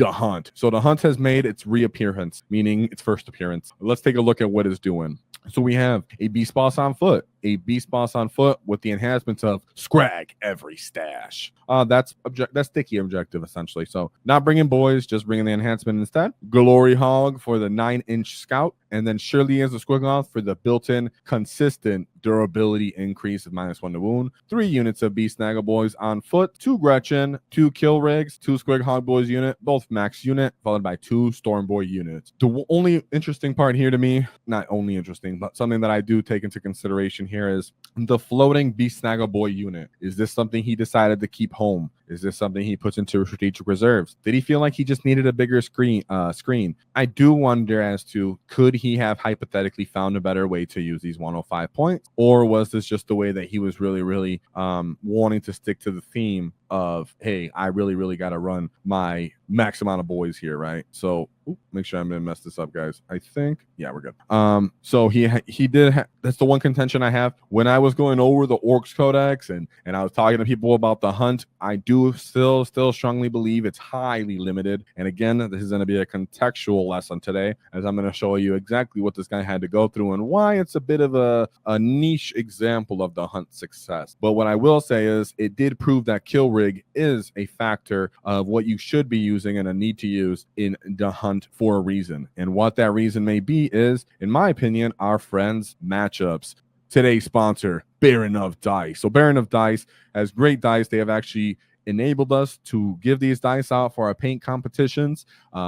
the Hunt. So the Hunt has made its reappearance, meaning its first appearance. Let's take a look at what it's doing. So we have a beast boss on foot, with the enhancements of Scrag every stash. That's sticky objective essentially. So not bringing boys, just bringing the enhancement instead. Glory Hog for the 9-inch scout, and then Shirley as a Squighog for the built-in consistent durability increase of -1 to wound. 3 units of Squighog Boyz on foot, 2 Gretchen, 2 Kill Rigs, 2 Squighog Boyz unit, both max unit, followed by 2 Storm Boy units. The only interesting part here to me, not only interesting, but something that I do take into consideration here is the floating Beastbosses Boy unit. Is this something he decided to keep home? Is this something he puts into strategic reserves? Did he feel like he just needed a bigger screen? I do wonder as to, could he have hypothetically found a better way to use these 105 points? Or was this just the way that he was really wanting to stick to the theme of, hey, I really got to run my max amount of boys here, right? So make sure I'm gonna mess this up, guys. I think, yeah, we're good. So he did that's the one contention I have when I was going over the Orks codex and I was talking to people about the Hunt. I do still strongly believe it's highly limited. And again, this is going to be a contextual lesson today, as I'm going to show you exactly what this guy had to go through and why it's a bit of a niche example of the Hunt success. But what I will say is it did prove that kill rig is a factor of what you should be using and a need to use in the Hunt for a reason. And what that reason may be is, in my opinion, our friends' matchups. Today's sponsor, Baron of Dice. So Baron of Dice has great dice. They have actually enabled us to give these dice out for our paint competitions.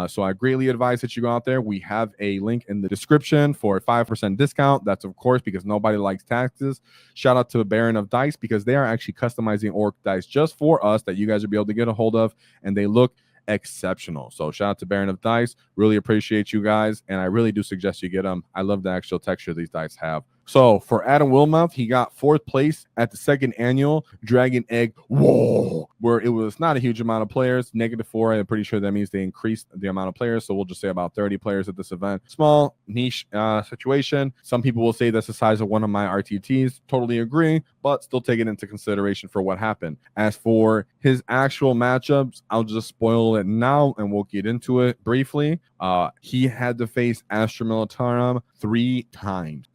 So I greatly advise that you go out there. We have a link in the description for a 5% discount. That's, of course, because nobody likes taxes. Shout out to Baron of Dice, because they are actually customizing orc dice just for us that you guys will be able to get a hold of, and they look exceptional. So shout out to Baron of Dice. Really appreciate you guys, and I really do suggest you get them. I love the actual texture these dice have. So for Adam Willmarth, he got 4th place at the 2nd annual Dragon Egg Waaagh, where it was not a huge amount of players, -4. I'm pretty sure that means they increased the amount of players. So we'll just say about 30 players at this event. Small niche situation. Some people will say that's the size of one of my RTTs. Totally agree, but still take it into consideration for what happened. As for his actual matchups, I'll just spoil it now and we'll get into it briefly. He had to face Astra Militarum 3 times.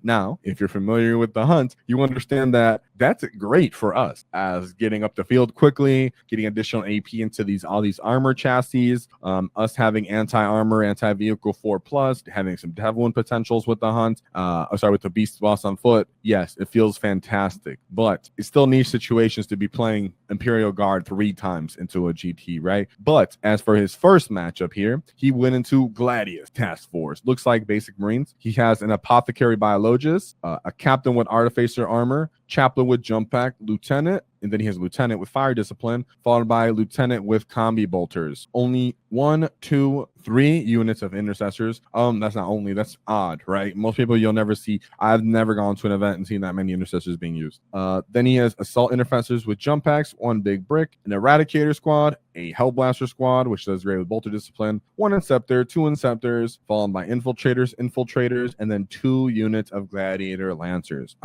Now, if you're familiar with the Hunt, you understand that that's great for us as getting up the field quickly, getting additional AP into all these armor chassis, us having anti-armor, anti-vehicle 4+, having some dev wound potentials with the Hunt, with the Beast Boss on foot. Yes, it feels fantastic, but it's still niche situations to be playing Imperial Guard 3 times into a GT, right? But as for his first matchup here, he went into Gladius Task Force. Looks like basic Marines. He has an Apothecary Biologist, a Captain with Artificer Armor, Chaplain with Jump Pack, Lieutenant, and then he has Lieutenant with Fire Discipline, followed by Lieutenant with Combi Bolters. Only 1, 2, 3 units of Intercessors. That's not only, that's odd, right? Most people you'll never see. I've never gone to an event and seen that many Intercessors being used. Then he has Assault Intercessors with Jump Packs, 1 big brick, an Eradicator Squad, a Hellblaster Squad, which does great with Bolter Discipline, 1 Inceptor, 2 Inceptors, followed by Infiltrators, and then 2 units of Gladiator Lancers.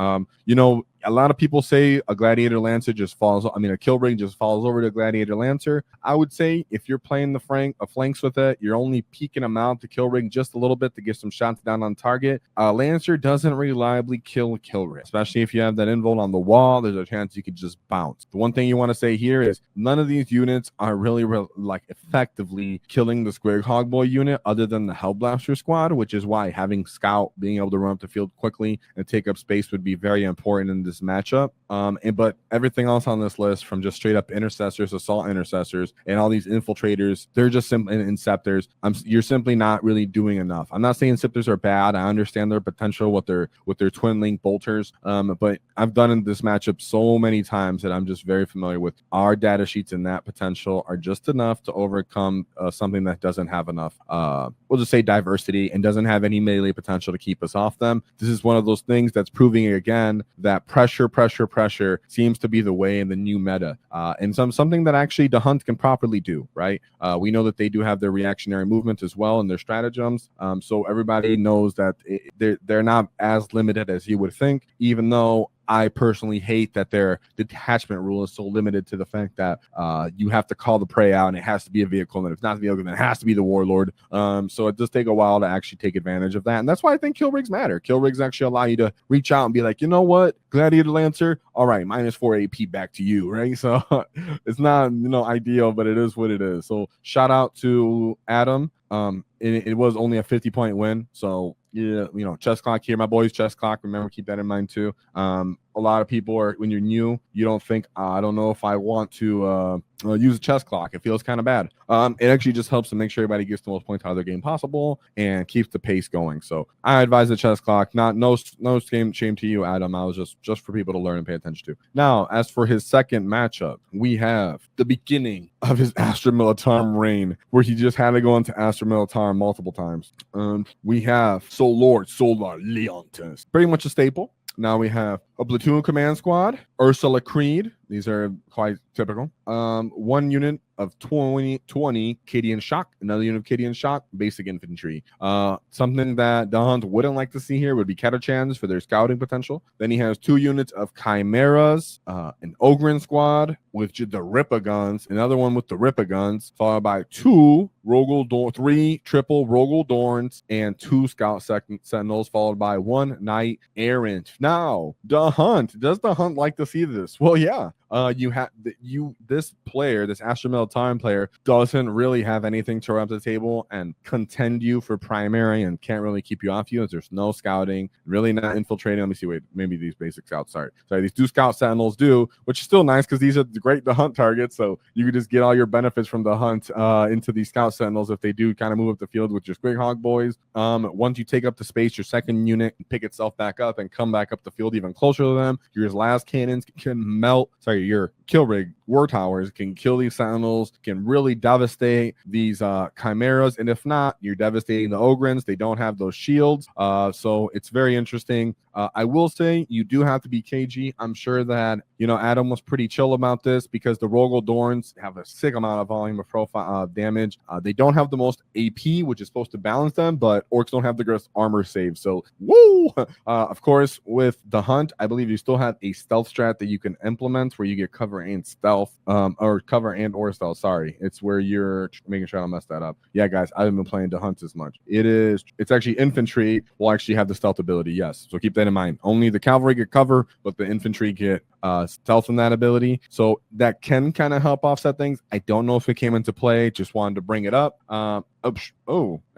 A lot of people say a Gladiator Lancer a kill ring just falls over to Gladiator Lancer. I would say if you're playing the flanks with it, you're only peeking them out to kill ring just a little bit to get some shots down on target. Lancer doesn't reliably kill ring, especially if you have that involt on the wall. There's a chance you could just bounce. The one thing you want to say here is none of these units are really effectively killing the Squighog Boy unit other than the Hellblaster Squad, which is why having Scout being able to run up the field quickly and take up space would be very important in this matchup. But everything else on this list, from just straight up Intercessors, Assault Intercessors, and all these Infiltrators, they're just simply Inceptors. You're simply not really doing enough. I'm not saying Inceptors are bad. I understand their potential with their twin link bolters. But I've done in this matchup so many times that I'm just very familiar with. Our data sheets in that potential are just enough to overcome something that doesn't have enough, we'll just say diversity, and doesn't have any melee potential to keep us off them. This is one of those things that's proving again that pressure seems to be the way in the new meta, and something that actually the Hunt can properly do, right? We know that they do have their reactionary movement as well and their stratagems, so everybody knows that they're not as limited as you would think, even though I personally hate that their detachment rule is so limited to the fact that you have to call the prey out and it has to be a vehicle, and if it's not the vehicle, then it has to be the warlord. So it does take a while to actually take advantage of that, and that's why I think kill rigs matter. Kill rigs actually allow you to reach out and be like, you know what, Gladiator Lancer, all right, -4 AP back to you, right? So it's not, ideal, but it is what it is. So shout out to Adam. It was only a 50-point win, so yeah, chess clock here, my boys. Chess clock, remember, keep that in mind too. A lot of people are, when you're new, you don't think, I don't know if I want to use a chess clock. It feels kind of bad. It actually just helps to make sure everybody gets the most points out of their game possible and keeps the pace going. So I advise the chess clock. No shame to you, Adam. I was just for people to learn and pay attention to. Now, as for his second matchup, we have the beginning of his Astra Militarum reign, where he just had to go into Astra Militarum multiple times. We have Lord Solar Leontes, pretty much a staple. Now we have a platoon command squad, Ursula Creed. These are quite typical. One unit of 20 Cadian Shock, another unit of Cadian Shock, basic infantry. Something that the Hunt wouldn't like to see here would be Catachans for their scouting potential. Then he has 2 units of Chimeras, an Ogren squad with the Rippa guns, another one with the Rippa guns, followed by 3 triple Rogel Dorns, and 2 Scout Sentinels, followed by 1 Knight Errant. Now, the Hunt, does the Hunt like to see this? Well, yeah. This player, this Astra Militarum player, doesn't really have anything to run up to the table and contend you for primary and can't really keep you off you as there's no scouting, really not infiltrating. Let me see, wait, maybe these basic scouts, sorry, these 2 Scout Sentinels do, which is still nice because these are great to hunt targets, so you can just get all your benefits from the Hunt into these Scout Sentinels if they do kind of move up the field with your Squighog Boyz. Once you take up the space, your second unit can pick itself back up and come back up the field even closer to them. Your last cannons can melt, your kill rig war towers can kill these Sentinels, can really devastate these Chimeras, and if not, you're devastating the Ogrens. They don't have those shields, so it's very interesting. I will say you do have to be KG. I'm sure that Adam was pretty chill about this because the Rogel Dorns have a sick amount of volume of profile damage. They don't have the most AP, which is supposed to balance them, but Orks don't have the greatest armor save. So woo! Of course, with the Hunt, I believe you still have a stealth strat that you can implement where you get cover and stealth, or cover and or stealth. Sorry, it's where you're making sure I don't mess that up. Yeah, guys, I haven't been playing the Hunt as much. It's actually infantry will actually have the stealth ability. Yes, so keep that in mind. Only the cavalry get cover, but the infantry get stealth in that ability, so that can kind of help offset things. I don't know if it came into play, just wanted to bring it up.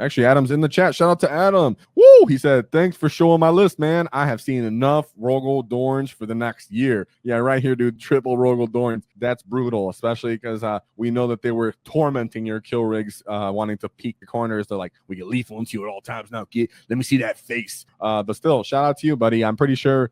Actually, Adam's in the chat. Shout out to Adam. Woo! He said, thanks for showing my list, man. I have seen enough Rogel Dorns for the next year. Yeah, right here, dude. Triple Rogel Dorns. That's brutal, especially because we know that they were tormenting your kill rigs, wanting to peek the corners. They're like, we get lethal into you at all times now. Let me see that face. But still, shout out to you, buddy. I'm pretty sure,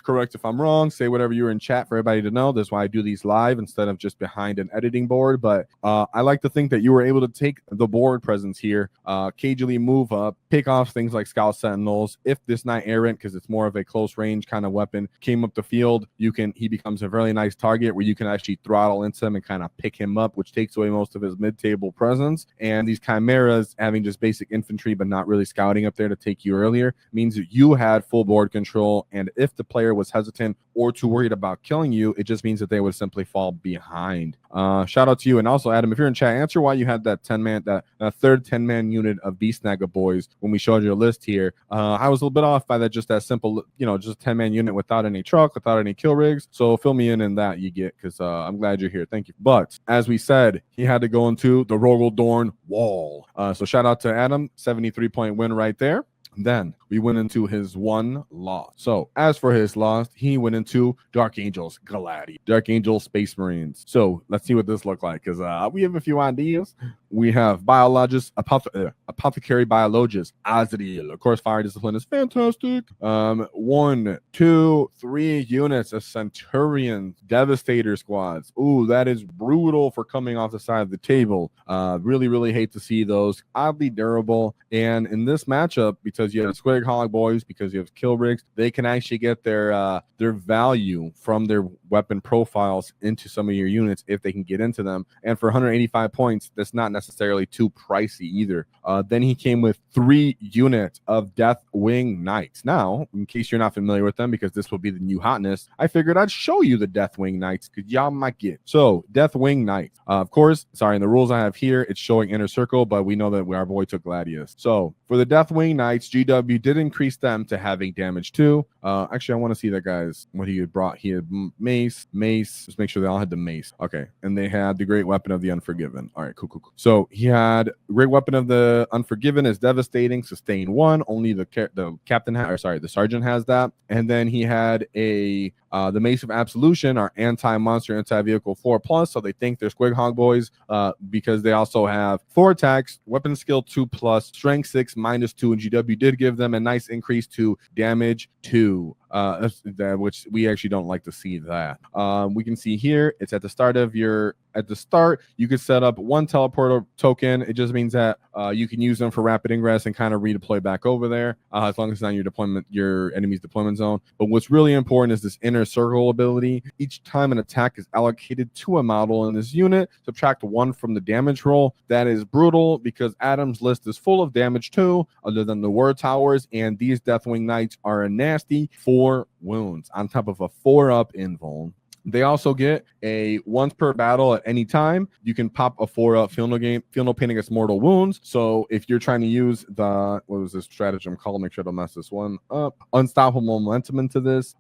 correct if I'm wrong. Say whatever you were in chat for everybody to know. That's why I do these live instead of just behind an editing board. But I like to think that you were able to take the board presence here, cagily move up, pick off things like Scout Sentinels. If this Knight Errant, because it's more of a close range kind of weapon, came up the field, he becomes a very nice target where you can actually throttle into him and kind of pick him up, which takes away most of his mid-table presence. And these Chimeras having just basic infantry but not really scouting up there to take you earlier means that you had full board control, and if the player was hesitant or too worried about killing you, it just means that they would simply fall behind. Shout out to you. And also, Adam, if you're in chat, answer why you had that 10-man, that third 10-man unit of Beastbosses Boys when we showed you a list here. I was a little bit off by that, just that simple, just 10-man unit without any truck, without any kill rigs. So fill me in that you get, because I'm glad you're here. Thank you. But as we said, he had to go into the Rogel Dorn wall. So shout out to Adam, 73-point win right there. Then we went into his one loss. So as for his loss, he went into Dark Angels Gladiator, Dark Angel Space Marines. So let's see what this looked like, because we have a few ideas. We have Biologist, Apothecary Biologist, Azrael. Of course, Fire Discipline is fantastic. 1, 2, 3 units of Centurions, Devastator Squads. Ooh, that is brutal for coming off the side of the table. Really, really hate to see those. Oddly durable. And in this matchup, because you have Squighog Boyz, because you have kill rigs, they can actually get their value from their weapon profiles into some of your units if they can get into them. And for 185 points, that's not necessarily too pricey either. Then he came with 3 units of Deathwing Knights. Now, in case you're not familiar with them, because this will be the new hotness, I figured I'd show you the Deathwing Knights because y'all might get. So, Deathwing Knights. Of course, sorry, in the rules I have here, it's showing inner circle, but we know that our boy took Gladius. So, for the Deathwing Knights, GW did increase them to having damage 2. Actually, I want to see that guy's what he had brought. He had mace. Just make sure they all had the mace. Okay, and they had the great weapon of the Unforgiven. All right, cool. So he had great weapon of the Unforgiven is devastating, sustain 1. Only the captain the sergeant has that. And then he had the Mace of Absolution are anti-monster, anti-vehicle 4+. So they think they're Squighog Boyz because they also have 4 attacks, weapon skill 2+, strength 6 -2, and GW did give them a nice increase to damage 2. Which we actually don't like to see that. We can see here it's at the start of you could set up 1 teleporter token. It just means that you can use them for rapid ingress and kind of redeploy back over there as long as it's not your enemy's deployment zone. But what's really important is this inner circle ability. Each time an attack is allocated to a model in this unit, subtract 1 from the damage roll. That is brutal because Adam's list is full of damage too, other than the word towers, and these Deathwing Knights are a nasty 4 wounds on top of a 4-up invuln. They also get a once per battle at any time. You can pop a 4-up feel no pain against mortal wounds. So if you're trying to use what was this stratagem called? Make sure to mess this one up. Unstoppable momentum into this,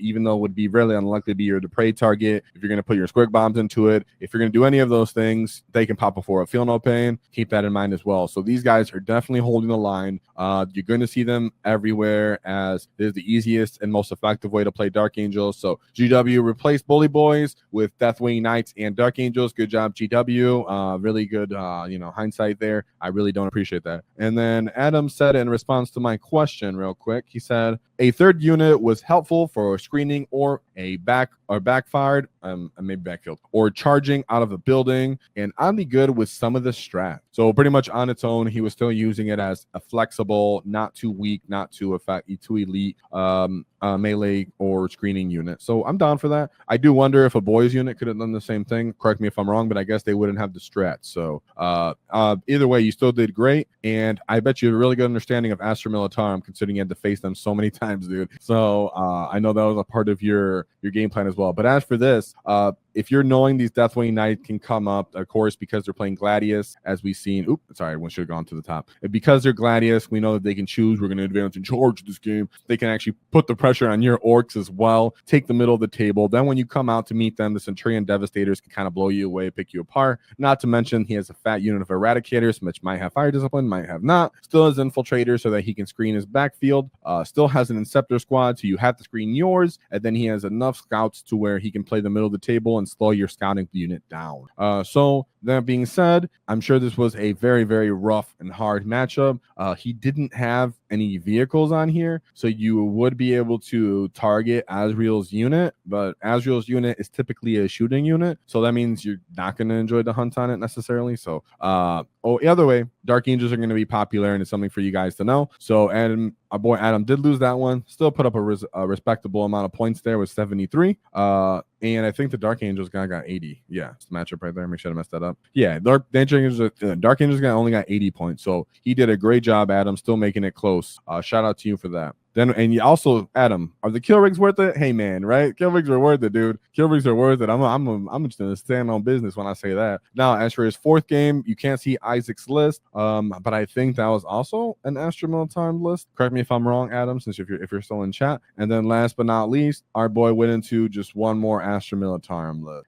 even though it would be really unlikely to be your prey target. If you're going to put your squig bombs into it, if you're going to do any of those things, they can pop a 4-up feel no pain. Keep that in mind as well. So these guys are definitely holding the line. You're going to see them everywhere as it is the easiest and most effective way to play Dark Angels. So GW replaced Bully Boys with Deathwing Knights and Dark Angels. Good job, GW. Really good, hindsight there. I really don't appreciate that. And then Adam said in response to my question real quick, he said, a 3rd unit was helpful for screening or backfired, maybe backfield, or charging out of a building, and I'd be good with some of the strat. So pretty much on its own, he was still using it as a flexible, not too weak, not too elite melee or screening unit. So I'm down for that. I do wonder if a boys unit could have done the same thing. Correct me if I'm wrong, but I guess they wouldn't have the strat. So either way, you still did great, and I bet you have a really good understanding of Astra Militarum, considering you had to face them so many times, dude. So I know that was a part of your game plan as well. But as for this, if you're knowing these Deathwing Knights can come up, of course, because they're playing Gladius, as we've seen. Oops, sorry, one should have gone to the top. Because they're Gladius, we know that they can choose. We're going to advance and charge this game. They can actually put the pressure on your Orks as well, take the middle of the table. Then when you come out to meet them, the Centurion Devastators can kind of blow you away, pick you apart. Not to mention, he has a fat unit of Eradicators, which might have Fire Discipline, might have not. Still has Infiltrators so that he can screen his backfield. Still has an Inceptor squad, so you have to screen yours. And then he has enough scouts to where he can play the middle of the table and slow your scouting unit down. So that being said, I'm sure this was a very, very rough and hard matchup. He didn't have any vehicles on here, so you would be able to target Azrael's unit, but Azrael's unit is typically a shooting unit, so that means you're not going to enjoy the hunt on it necessarily. So either way, Dark Angels are going to be popular, and it's something for you guys to know. So our boy Adam did lose that one, still put up a respectable amount of points there with 73. And I think the Dark Angels guy got 80. Yeah, it's the matchup right there. Make sure I messed that up. Yeah, Dark Angels guy only got 80 points. So he did a great job, Adam, still making it close. Shout out to you for that. Then, and you also, Adam, are the kill rigs worth it? Hey man, right? Kill rigs are worth it, dude. Kill rigs are worth it. I'm just gonna stand on business when I say that. Now, as for his 4th game, you can't see Isaac's list, but I think that was also an Astra Militarum list. Correct me if I'm wrong, Adam, since if you're still in chat. And then last but not least, our boy went into just one more Astra Militarum list.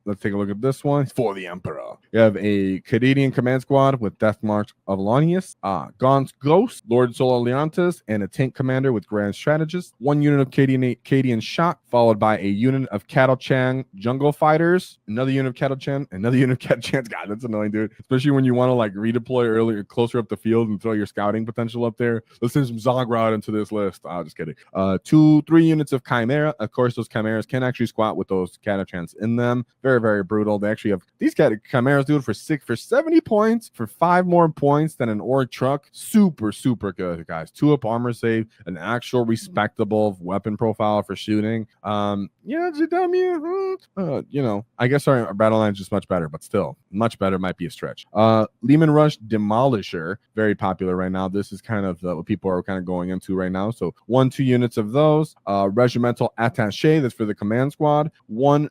Let's take a look at this one. For the Emperor. You have a Canadian command squad with Death Marks of Alonius, Gaunt's Ghost, Lord Sol Leontis, and a tank commander with Grand Strategist. 1 unit of Cadian Shock, followed by a unit of Cattle Chang Jungle Fighters, another unit of Cattle Chan, another unit of Cattle Chans. God, that's annoying, dude. Especially when you want to like redeploy earlier, closer up the field and throw your scouting potential up there. Let's send some Zogrod into this list. Just kidding. 3 units of Chimera. Of course, those Chimeras can actually squat with those Cattle Chans in them. Very very, very brutal. They actually have these chimeras do it for 70 points for 5 more points than an Ork truck. Super, super good, guys. 2-up armor save, an actual respectable weapon profile for shooting. Yeah, GW, you know, I guess our battle line is just much better, but still, much better might be a stretch. Lehman Rush Demolisher, very popular right now. This is kind of what people are kind of going into right now. So 1-2 units of those. Regimental Attaché, that's for the command squad. 1-2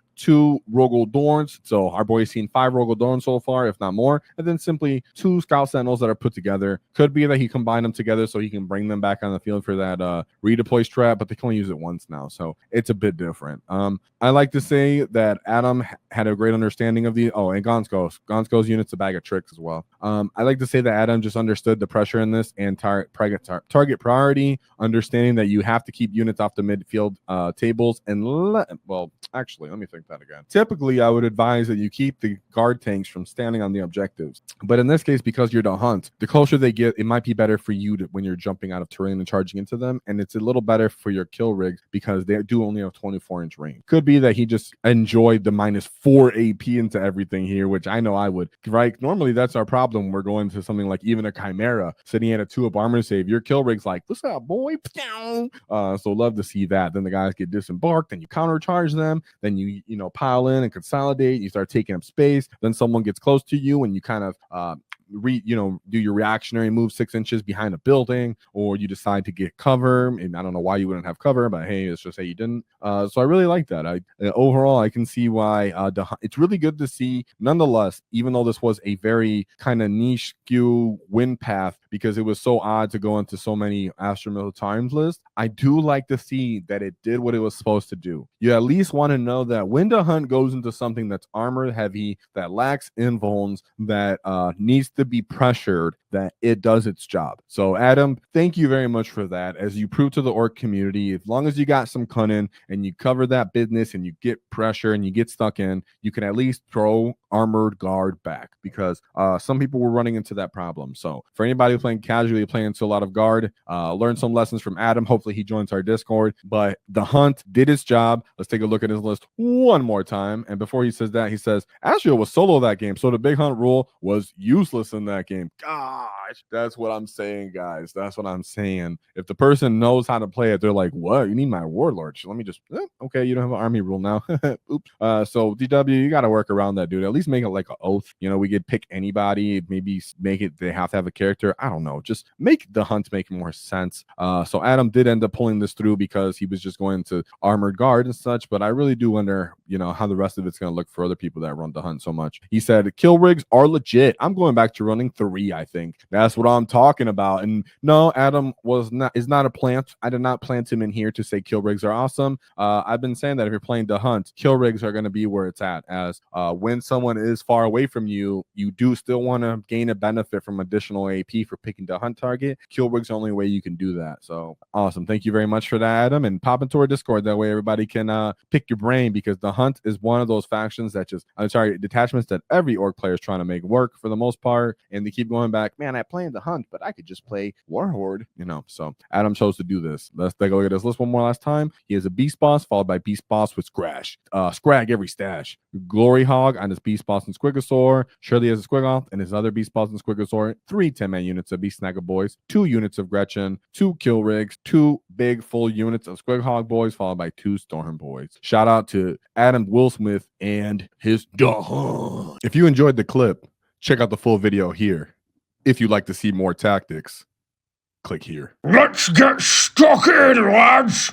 Rogel Dorns. So our boy's seen 5 Rogel Dorns so far, if not more. And then simply 2 Scout Sentinels that are put together. Could be that he combined them together so he can bring them back on the field for that redeploy strat, but they can only use it once now, so it's a bit different. I like to say that Adam had a great understanding of the and Gonsko's unit's a bag of tricks as well. I like to say that Adam just understood the pressure in this and target priority, understanding that you have to keep units off the midfield tables and actually, let me think that again. Typically, I would advise that you keep the guard tanks from standing on the objectives. But in this case, because you're the hunt, the closer they get, it might be better for you when you're jumping out of terrain and charging into them. And it's a little better for your kill rigs because they do only have 24-inch range. Could be that he just enjoyed the -4 AP into everything here, which I know I would, right? Normally, that's our problem. We're going to something like even a Chimera sitting at a 2-up armor save. Your kill rig's like, what's up, boy? So love to see that. Then the guys get disembarked and you countercharge them. Then you pile in and consolidate. You start taking up space. Then someone gets close to you and you kind of do your reactionary move 6 inches behind a building, or you decide to get cover. And I don't know why you wouldn't have cover, but hey, let's just say you didn't. So I really like that. Overall, I can see why it's really good to see. Nonetheless, even though this was a very kind of niche skew win path because it was so odd to go into so many Astromill times lists, I do like to see that it did what it was supposed to do. You at least want to know that when the hunt goes into something that's armor heavy, that lacks invulns, that needs to be pressured, that it does its job. So Adam, thank you very much for that. As you prove to the Ork community, as long as you got some cunning and you cover that business and you get pressure and you get stuck in, you can at least throw armored guard back, because some people were running into that problem. So for anybody playing casually, playing into a lot of guard, learn some lessons from Adam. Hopefully he joins our Discord. But the hunt did its job. Let's take a look at his list one more time. And before he says that, he says Astro was solo that game, so the big hunt rule was useless in that game. Gosh, that's what I'm saying, guys. That's what I'm saying. If the person knows how to play it, they're like, what? You need my warlord? Let me just okay, you don't have an army rule now. Oops. So DW, you got to work around that, dude. At least make it like an oath. We could pick anybody, maybe make it they have to have a character. I don't know. Just make the hunt make more sense. So Adam did end up pulling this through because he was just going to armored guard and such. But I really do wonder, how the rest of it's going to look for other people that run the hunt so much. He said kill rigs are legit. I'm going back to running 3. I think that's what I'm talking about. And no, Adam is not a plant. I did not plant him in here to say kill rigs are awesome. I've been saying that if you're playing the hunt, kill rigs are going to be where it's at. As when someone is far away from you, you do still want to gain a benefit from additional AP for picking the hunt target. Kill rigs are the only way you can do that. So awesome. Thank you very much for that, Adam. And pop into our Discord. That way everybody can pick your brain, because the hunt is one of those factions that detachments that every Ork player is trying to make work for the most part. And they keep going back, man, I play the hunt, but I could just play Warhorde, So Adam chose to do this. Let's take a look at this list one more last time. He has a Beast Boss, followed by Beast Boss with Scrag every stash. Glory Hog on his Beast Boss and Squigosaur. Shirley has a Squigoth and his other Beast Boss and Squigosaur. 3 10-man units of Beast Snagger Boys. 2 units of Gretchen. 2 Kill Rigs. 2 big full units of Squighog Boyz, followed by 2 Storm Boys. Shout out to Adam Willmarth and his dog. If you enjoyed the clip, check out the full video here. If you'd like to see more tactics, click here. Let's get stuck in, lads!